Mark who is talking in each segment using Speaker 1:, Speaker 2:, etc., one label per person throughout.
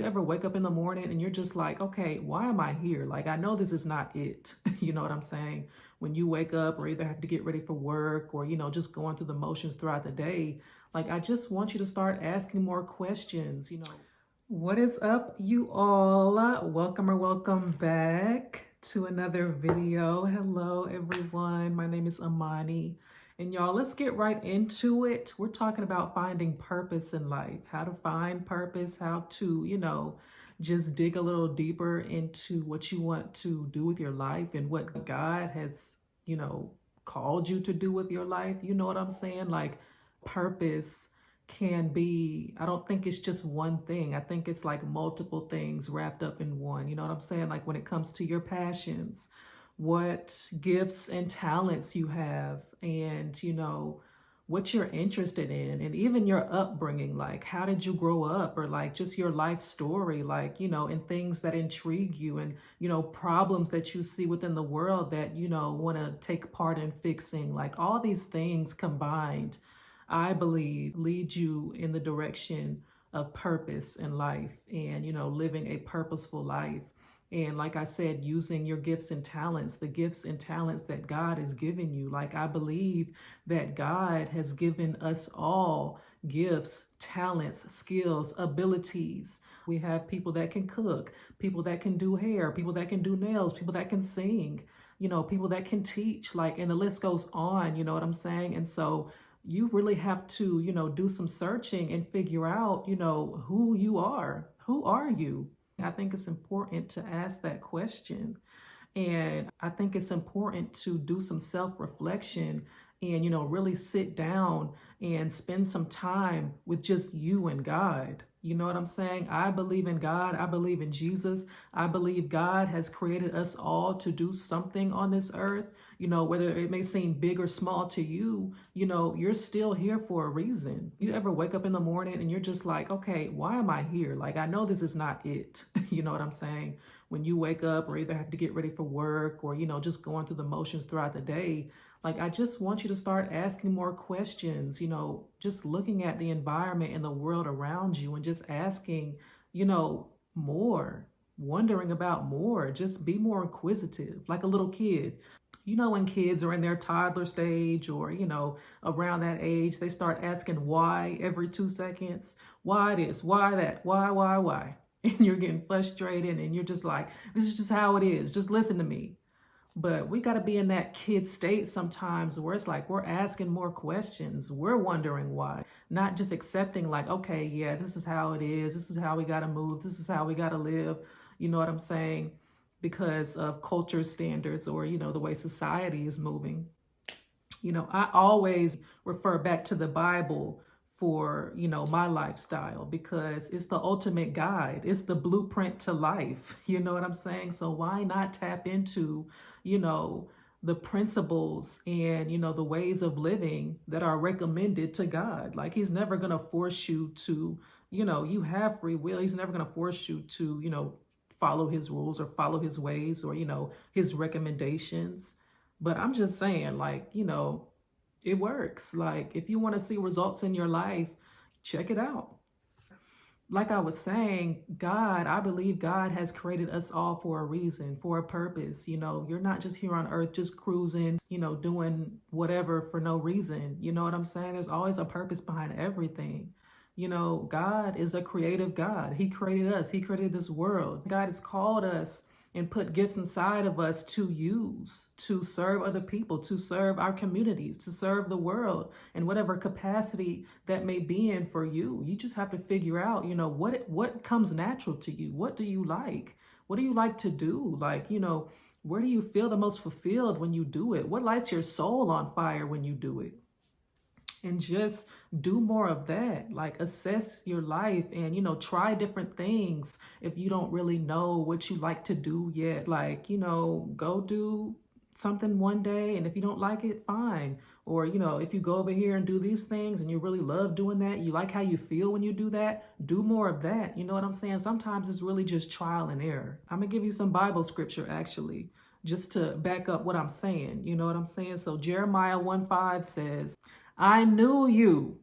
Speaker 1: You ever wake up in the morning and you're just like, okay, why am I here? Like, I know this is not it. You know what I'm saying? When you wake up or either have to get ready for work or, just going through the motions throughout the day, like, I just want you to start asking more questions. What is up, you all? Welcome back to another video. Hello, everyone. My name is Amani. And y'all, let's get right into it. We're talking about finding purpose in life, how to find purpose, how to, just dig a little deeper into what you want to do with your life and what God has, called you to do with your life. You know what I'm saying? Like, purpose can be, I don't think it's just one thing. I think it's like multiple things wrapped up in one. You know what I'm saying? Like when it comes to your passions, what gifts and talents you have, and what you're interested in, and even your upbringing, like how did you grow up, or like just your life story, like, and things that intrigue you, and problems that you see within the world that, want to take part in fixing. Like all these things combined, I believe, lead you in the direction of purpose in life and, living a purposeful life. And like I said, using your gifts and talents, the gifts and talents that God has given you. Like I believe that God has given us all gifts, talents, skills, abilities. We have people that can cook, people that can do hair, people that can do nails, people that can sing, people that can teach, like, and the list goes on, you know what I'm saying? And so you really have to, do some searching and figure out, who you are. Who are you? I think it's important to ask that question. And I think it's important to do some self-reflection and, really sit down and spend some time with just you and God. You know what I'm saying? I believe in God. I believe in Jesus. I believe God has created us all to do something on this earth. Whether it may seem big or small to you, you're still here for a reason. You ever wake up in the morning and you're just like, okay, why am I here? Like, I know this is not it. You know what I'm saying? When you wake up or either have to get ready for work or, just going through the motions throughout the day, like, I just want you to start asking more questions, just looking at the environment and the world around you and just asking, more, wondering about more, just be more inquisitive, like a little kid. When kids are in their toddler stage or, around that age, they start asking why every 2 seconds. Why this? Why that? Why? And you're getting frustrated and you're just like, this is just how it is. Just listen to me. But we got to be in that kid state sometimes where it's like we're asking more questions. We're wondering why, not just accepting like, okay, yeah, this is how it is. This is how we got to move. This is how we got to live. You know what I'm saying? Because of culture standards or, the way society is moving. I always refer back to the Bible for, my lifestyle because it's the ultimate guide. It's the blueprint to life. You know what I'm saying? So why not tap into, the principles and, the ways of living that are recommended to God? Like he's never going to force you to, you have free will. He's never going to force you to, follow his rules or follow his ways or, his recommendations. But I'm just saying, like, it works. Like if you want to see results in your life, check it out. Like I was saying, I believe God has created us all for a reason, for a purpose. You're not just here on earth, just cruising, doing whatever for no reason. You know what I'm saying? There's always a purpose behind everything. God is a creative God. He created us. He created this world. God has called us and put gifts inside of us to use, to serve other people, to serve our communities, to serve the world in whatever capacity that may be in for you. You just have to figure out, what comes natural to you. What do you like? What do you like to do? Like, where do you feel the most fulfilled when you do it? What lights your soul on fire when you do it? And just do more of that. Like assess your life and, try different things if you don't really know what you like to do yet. Like, go do something one day. And if you don't like it, fine. Or, if you go over here and do these things and you really love doing that, you like how you feel when you do that, do more of that. You know what I'm saying? Sometimes it's really just trial and error. I'm going to give you some Bible scripture actually, just to back up what I'm saying. You know what I'm saying? So Jeremiah 1:5 says, I knew you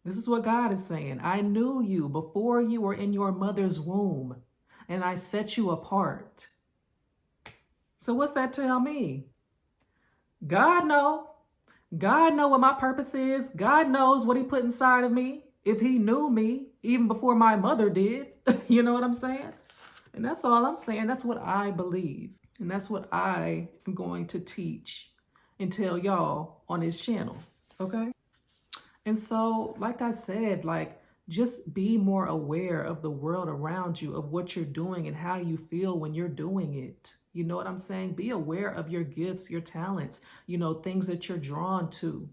Speaker 1: This is what God is saying. I knew you before you were in your mother's womb, and I set you apart. So what's that tell me? God know. God know what my purpose is. God knows what he put inside of me. If he knew me even before my mother did, you know what I'm saying? And that's all I'm saying. That's what I believe. And that's what I am going to teach and tell y'all on this channel. Okay? And so, like I said, like, just be more aware of the world around you, of what you're doing and how you feel when you're doing it. You know what I'm saying? Be aware of your gifts, your talents, things that you're drawn to.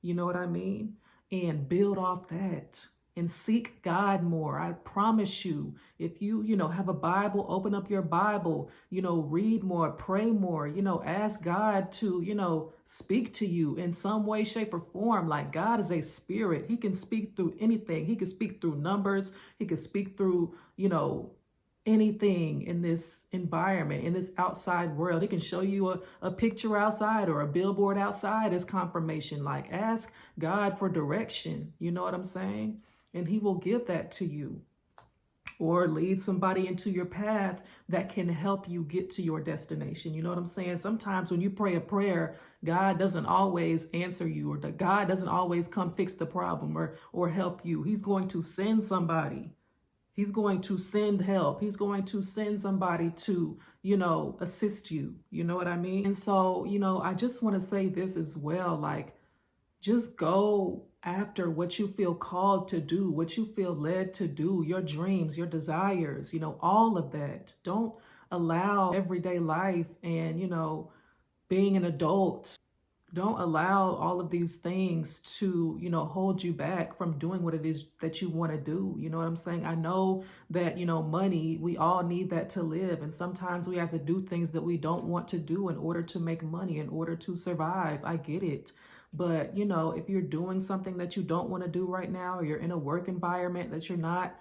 Speaker 1: You know what I mean? And build off that and seek God more. I promise you, if you, have a Bible, open up your Bible, read more, pray more, ask God to, speak to you in some way, shape, or form. Like, God is a spirit. He can speak through anything. He can speak through numbers. He can speak through, anything in this environment, in this outside world. He can show you a picture outside or a billboard outside as confirmation. Like, ask God for direction. You know what I'm saying? And he will give that to you. Or lead somebody into your path that can help you get to your destination. You know what I'm saying? Sometimes when you pray a prayer, God doesn't always answer you, or God doesn't always come fix the problem or help you. He's going to send somebody. He's going to send help. He's going to send somebody to, assist you. You know what I mean? And so, I just want to say this as well. Like, just go after what you feel called to do, what you feel led to do, your dreams, your desires, all of that. Don't allow everyday life and, being an adult. Don't allow all of these things to, hold you back from doing what it is that you want to do. You know what I'm saying? I know that, money, we all need that to live. And sometimes we have to do things that we don't want to do in order to make money, in order to survive. I get it. But, if you're doing something that you don't want to do right now, or you're in a work environment that you're not,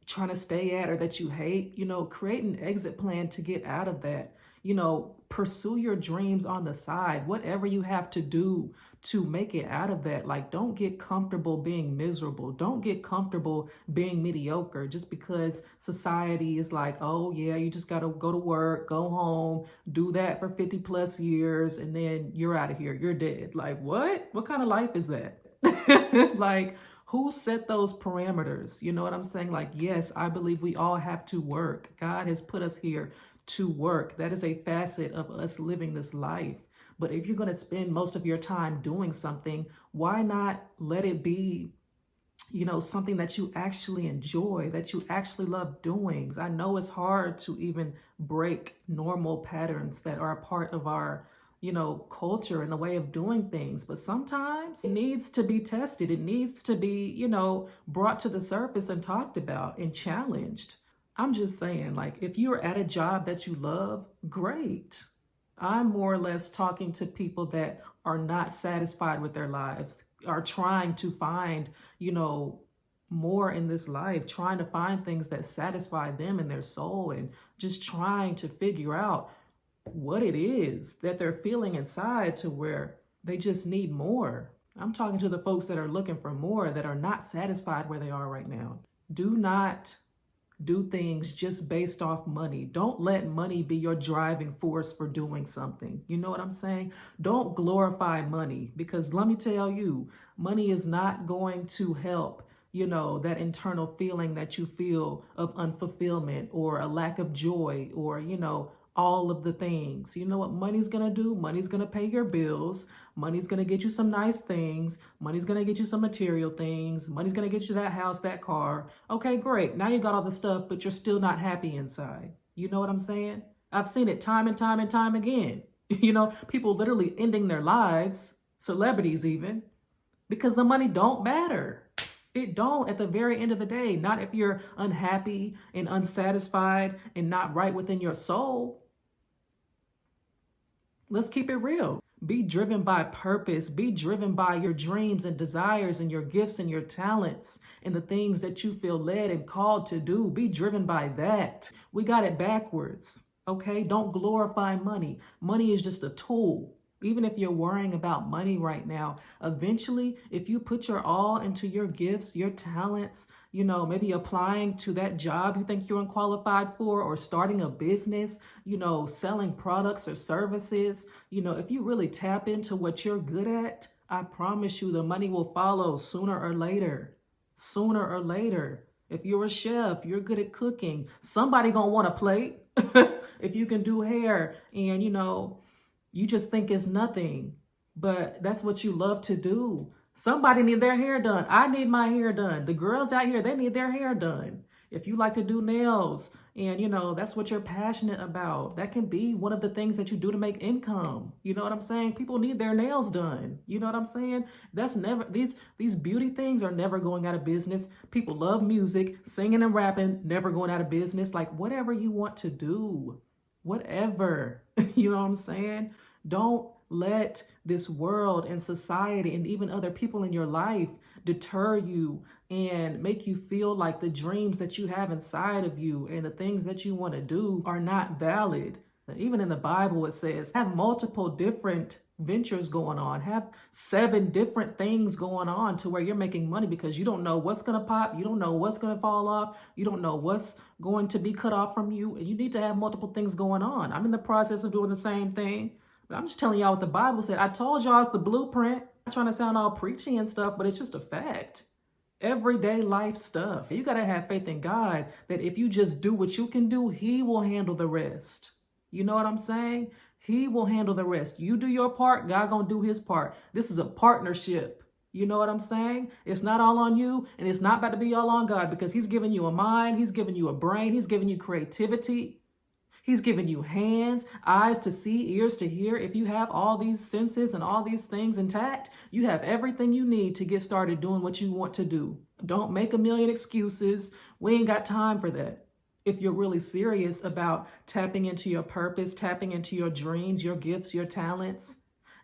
Speaker 1: trying to stay at, or that you hate, create an exit plan to get out of that. Pursue your dreams on the side, whatever you have to do to make it out of that. Like, don't get comfortable being miserable. Don't get comfortable being mediocre just because society is like, oh yeah, you just got to go to work, go home, do that for 50 plus years, and then you're out of here. You're dead. Like, what? What kind of life is that? Like, who set those parameters? You know what I'm saying? Like, yes, I believe we all have to work. God has put us here to work. That is a facet of us living this life. But if you're going to spend most of your time doing something, why not let it be, something that you actually enjoy, that you actually love doing? I know it's hard to even break normal patterns that are a part of our culture and the way of doing things. But sometimes it needs to be tested. It needs to be, brought to the surface and talked about and challenged. I'm just saying, like, if you're at a job that you love, great. I'm more or less talking to people that are not satisfied with their lives, are trying to find, more in this life, trying to find things that satisfy them in their soul, and just trying to figure out what it is that they're feeling inside to where they just need more. I'm talking to the folks that are looking for more, that are not satisfied where they are right now. Do not do things just based off money. Don't let money be your driving force for doing something. You know what I'm saying? Don't glorify money, because let me tell you, money is not going to help, that internal feeling that you feel of unfulfillment or a lack of joy, or, all of the things. You know what money's going to do? Money's going to pay your bills. Money's going to get you some nice things. Money's going to get you some material things. Money's going to get you that house, that car. Okay, great. Now you got all the stuff, but you're still not happy inside. You know what I'm saying? I've seen it time and time and time again. People literally ending their lives, celebrities even, because the money don't matter. It don't at the very end of the day. Not if you're unhappy and unsatisfied and not right within your soul. Let's keep it real. Be driven by purpose. Be driven by your dreams and desires and your gifts and your talents and the things that you feel led and called to do. Be driven by that. We got it backwards. Okay? Don't glorify money. Money is just a tool. Even if you're worrying about money right now, eventually, if you put your all into your gifts, your talents, maybe applying to that job you think you're unqualified for, or starting a business, selling products or services, if you really tap into what you're good at, I promise you the money will follow sooner or later. Sooner or later. If you're a chef, you're good at cooking, somebody gonna want a plate. If you can do hair and you just think it's nothing, but that's what you love to do. Somebody need their hair done. I need my hair done. The girls out here, they need their hair done. If you like to do nails and that's what you're passionate about, that can be one of the things that you do to make income. You know what I'm saying? People need their nails done. You know what I'm saying? That's never, these beauty things are never going out of business. People love music, singing and rapping, never going out of business. Like whatever you want to do, whatever, you know what I'm saying? Don't let this world and society and even other people in your life deter you and make you feel like the dreams that you have inside of you and the things that you want to do are not valid. Even in the Bible, it says, have multiple different ventures going on, have 7 different things going on to where you're making money, because you don't know what's going to pop. You don't know what's going to fall off. You don't know what's going to be cut off from you. And you need to have multiple things going on. I'm in the process of doing the same thing, but I'm just telling y'all what the Bible said. I told y'all it's the blueprint. I'm not trying to sound all preachy and stuff, but it's just a fact. Everyday life stuff. You got to have faith in God that if you just do what you can do, he will handle the rest. You know what I'm saying? He will handle the rest. You do your part, God gonna do his part. This is a partnership. You know what I'm saying? It's not all on you, and it's not about to be all on God, because he's given you a mind, he's given you a brain, he's given you creativity. He's given you hands, eyes to see, ears to hear. If you have all these senses and all these things intact, you have everything you need to get started doing what you want to do. Don't make a million excuses. We ain't got time for that. If you're really serious about tapping into your purpose, tapping into your dreams, your gifts, your talents,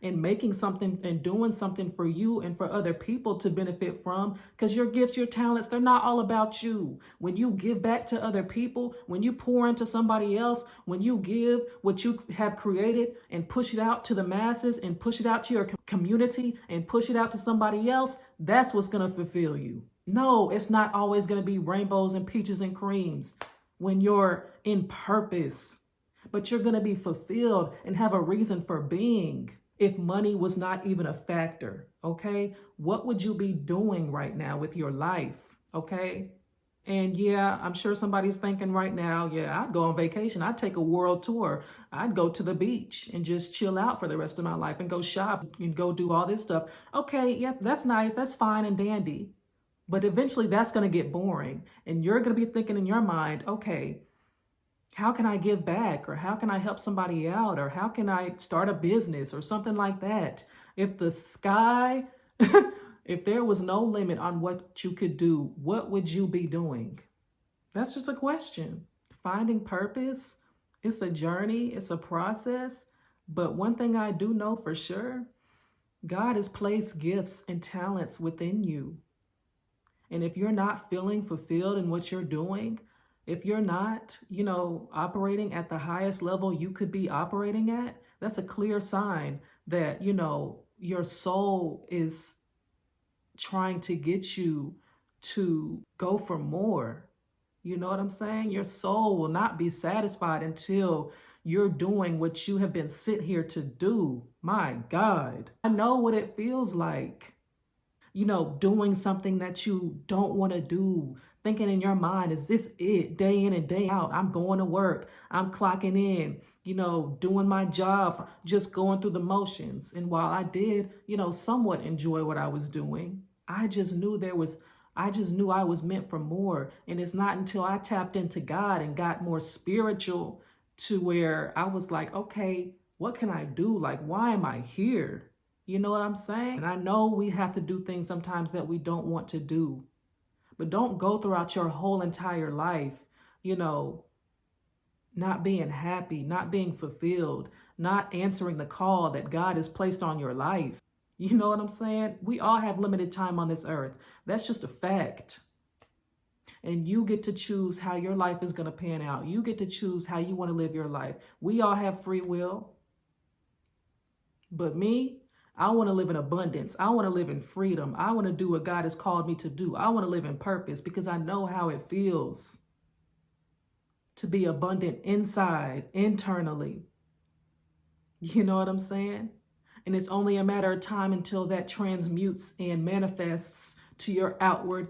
Speaker 1: and making something and doing something for you and for other people to benefit from, because your gifts, your talents, they're not all about you. When you give back to other people, when you pour into somebody else, when you give what you have created and push it out to the masses and push it out to your community and push it out to somebody else, that's what's going to fulfill you. No, it's not always going to be rainbows and peaches and creams when you're in purpose, but you're going to be fulfilled and have a reason for being. If money was not even a factor, okay? What would you be doing right now with your life, okay? And yeah, I'm sure somebody's thinking right now, yeah, I'd go on vacation. I'd take a world tour. I'd go to the beach and just chill out for the rest of my life and go shop and go do all this stuff. Okay, yeah, that's nice. That's fine and dandy. But eventually that's going to get boring. And you're going to be thinking in your mind, okay, how can I give back? Or how can I help somebody out? Or how can I start a business or something like that? If the sky, if there was no limit on what you could do, what would you be doing? That's just a question. Finding purpose, it's a journey, it's a process. But one thing I do know for sure, God has placed gifts and talents within you. And if you're not feeling fulfilled in what you're doing, if you're not, operating at the highest level you could be operating at, that's a clear sign that, your soul is trying to get you to go for more. You know what I'm saying? Your soul will not be satisfied until you're doing what you have been sent here to do. My God, I know what it feels like. Doing something that you don't want to do, thinking in your mind, is this it? Day in and day out, I'm going to work, I'm clocking in, doing my job, just going through the motions. And while I did, somewhat enjoy what I was doing, I just knew I was meant for more. And it's not until I tapped into God and got more spiritual to where I was like, okay, what can I do? Like, why am I here? You know what I'm saying? And I know we have to do things sometimes that we don't want to do, but don't go throughout your whole entire life, not being happy, not being fulfilled, not answering the call that God has placed on your life. You know what I'm saying? We all have limited time on this earth. That's just a fact. And you get to choose how your life is going to pan out. You get to choose how you want to live your life. We all have free will. But me, I want to live in abundance. I want to live in freedom. I want to do what God has called me to do. I want to live in purpose because I know how it feels to be abundant inside, internally. You know what I'm saying? And it's only a matter of time until that transmutes and manifests to your outward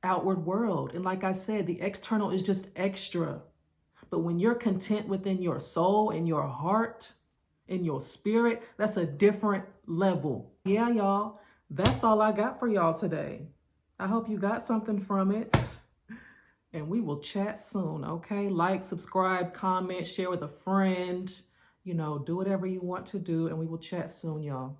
Speaker 1: world. And like I said, the external is just extra. But when you're content within your soul and your heart and your spirit, that's a different level. Yeah, y'all, that's all I got for y'all today. I hope you got something from it. And we will chat soon, okay? Like, subscribe, comment, share with a friend. You know, do whatever you want to do, and we will chat soon, y'all.